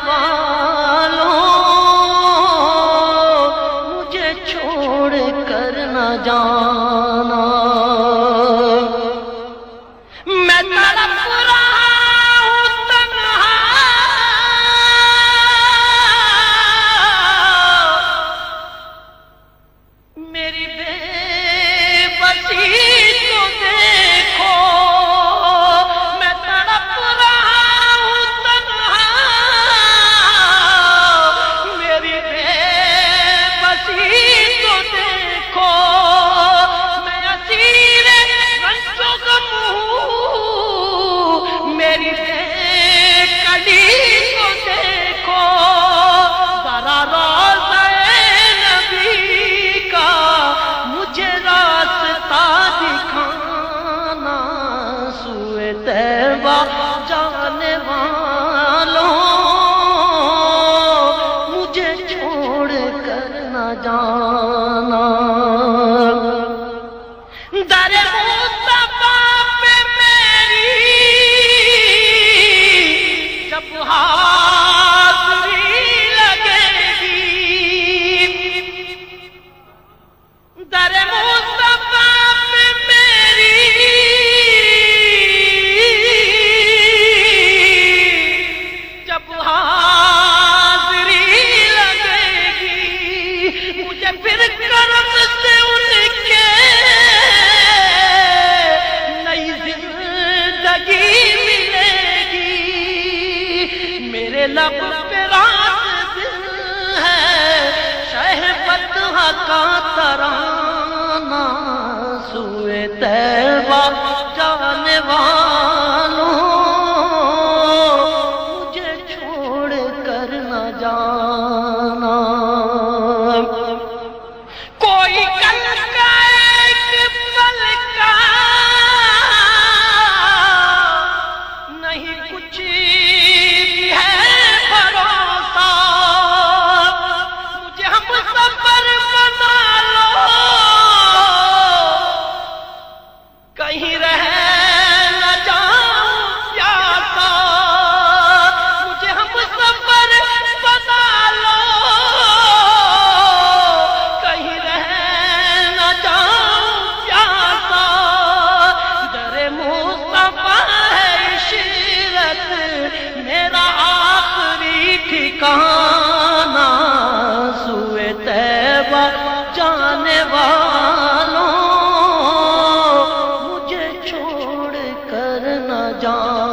والوں مجھے چھوڑ کر نہ جانا، میں تڑپ رہا ہوں تنہا، میری بے بسی تو دیکھو، میں تڑپ رہا ہوں تنہا، میری بے بسی تو دیکھو، میں اسیر رنج و غم ہوں، میری بے کلی کو دیکھو، ذرا روضہ نبی کا مجھے راستہ دکھانا، سوئے طیبہ جانے والوں مجھے چھوڑ کر نہ جانا، در مصطفیٰ پہ میری جب حاضری لگے گی، در مصطفیٰ پہ میری جب حاضری لگے گی، مجھے پھر کرم سے ان کے نئی زندگی ملے گی، میرے لب پہ رات دن ہے شہبت کا ترانہ، سوئے طیبہ جانے والوں مجھے چھوڑ کر نہ جانا، کوئی کل کا ایک پل کا نہیں کچھ ہے بھروسہ، مجھے ہم سفر بنا لو، کہیں رہ نہ جاؤں پیاسا، مجھے ہم سفر بنا لو، کہیں رہ نہ جاؤں پیاسا، در مصطفیٰ ہے عشرت میرا آخری ٹھکانہ، سوئے طیبہ جانے والوں مجھے چھوڑ کر نہ جانا۔